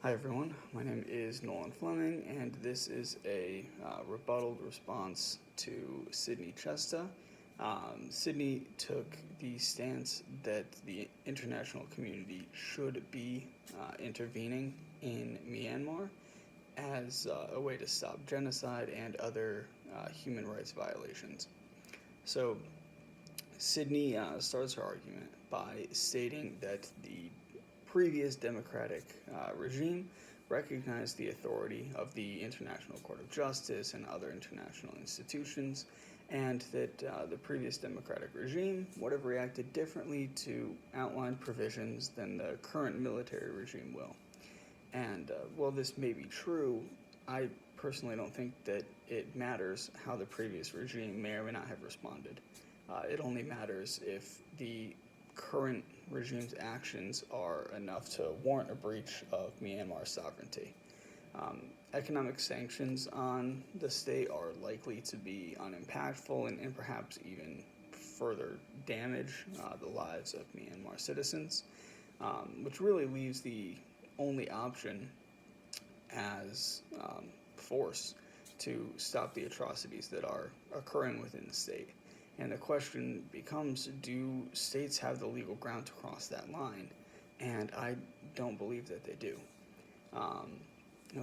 Hi everyone, my name is Nolan Fleming, and this is a rebuttal response to Sydney Chesta. Sydney took the stance that the international community should be intervening in Myanmar as a way to stop genocide and other human rights violations. So, Sydney starts her argument by stating that the previous democratic regime recognized the authority of the International Court of Justice and other international institutions, and that the previous democratic regime would have reacted differently to outlined provisions than the current military regime will. And while this may be true, I personally don't think that it matters how the previous regime may or may not have responded. It only matters if the current regime's actions are enough to warrant a breach of Myanmar's sovereignty. Economic sanctions on the state are likely to be unimpactful and perhaps even further damage the lives of Myanmar citizens, which really leaves the only option as force to stop the atrocities that are occurring within the state. And the question becomes, do states have the legal ground to cross that line? And I don't believe that they do.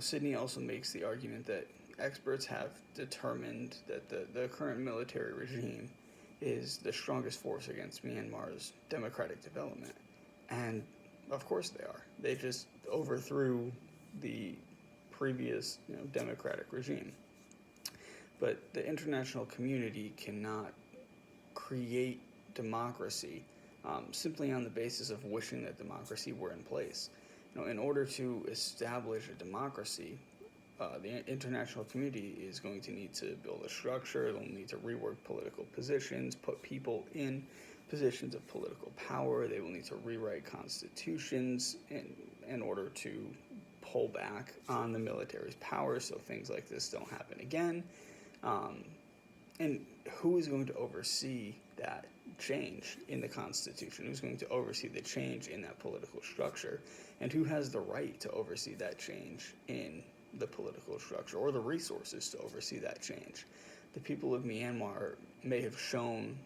Sydney also makes the argument that experts have determined that the current military regime is the strongest force against Myanmar's democratic development. And of course they are. They just overthrew the previous democratic regime. But the international community cannot create democracy simply on the basis of wishing that democracy were in place. In order to establish a democracy, the international community is going to need to build a structure. They'll need to rework political positions, put people in positions of political power. They will need to rewrite constitutions in order to pull back on the military's power so things like this don't happen again. And who is going to oversee that change in the Constitution? Who's going to oversee the change in that political structure? And who has the right to oversee that change in the political structure or the resources to oversee that change? The people of Myanmar may have shown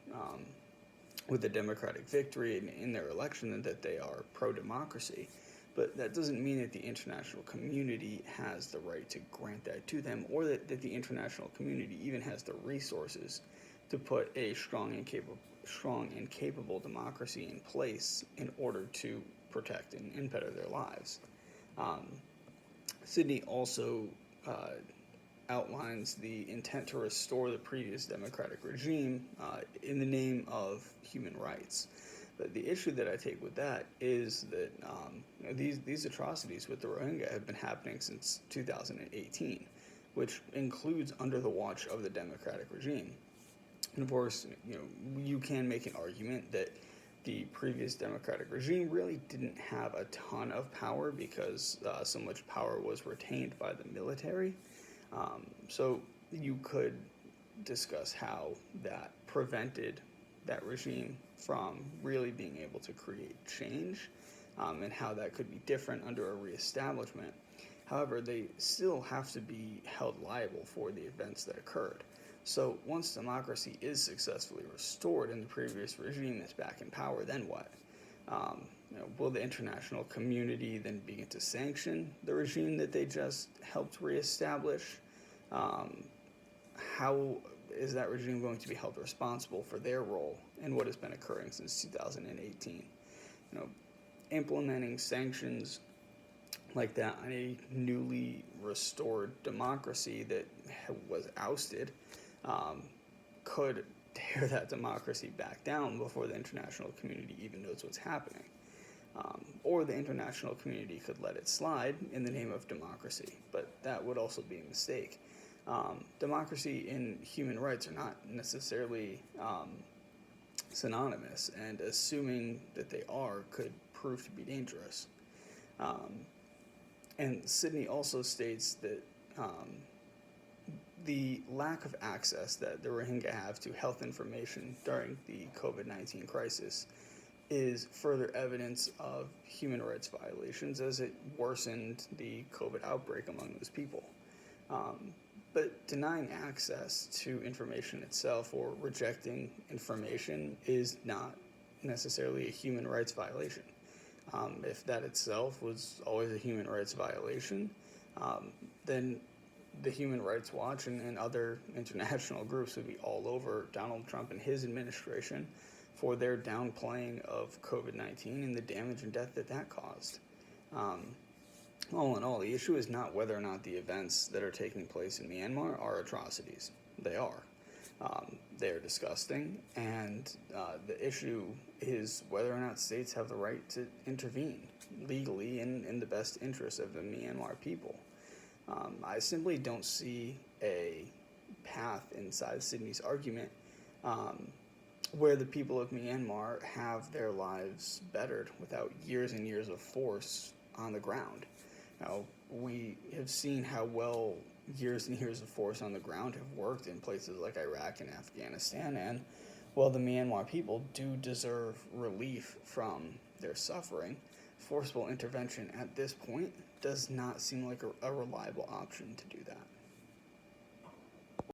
with the democratic victory in their election that they are pro-democracy, but that doesn't mean that the international community has the right to grant that to them, or that the international community even has the resources to put a strong and capable democracy in place in order to protect and better their lives. Sydney also outlines the intent to restore the previous democratic regime in the name of human rights. But the issue that I take with that is that these atrocities with the Rohingya have been happening since 2018, which includes under the watch of the democratic regime. And of course, you can make an argument that the previous democratic regime really didn't have a ton of power because so much power was retained by the military. So you could discuss how that prevented that regime from really being able to create change, and how that could be different under a reestablishment. However, they still have to be held liable for the events that occurred. So once democracy is successfully restored and the previous regime is back in power, then what? Will the international community then begin to sanction the regime that they just helped reestablish? How is that regime going to be held responsible for their role in what has been occurring since 2018? Implementing sanctions like that on a newly restored democracy that was ousted could tear that democracy back down before the international community even knows what's happening. Or the international community could let it slide in the name of democracy, but that would also be a mistake. Democracy and human rights are not necessarily synonymous, and assuming that they are could prove to be dangerous. And Sydney also states that the lack of access that the Rohingya have to health information during the COVID-19 crisis is further evidence of human rights violations as it worsened the COVID outbreak among those people. But denying access to information itself or rejecting information is not necessarily a human rights violation. If that itself was always a human rights violation, then the Human Rights Watch and other international groups would be all over Donald Trump and his administration for their downplaying of COVID-19 and the damage and death that that caused. All in all, the issue is not whether or not the events that are taking place in Myanmar are atrocities. They are. They are disgusting, and the issue is whether or not states have the right to intervene legally in the best interest of the Myanmar people. I simply don't see a path inside Sydney's argument where the people of Myanmar have their lives bettered without years and years of force on the ground. Now, we have seen how well years and years of force on the ground have worked in places like Iraq and Afghanistan, and while the Myanmar people do deserve relief from their suffering, forcible intervention at this point does not seem like a reliable option to do that.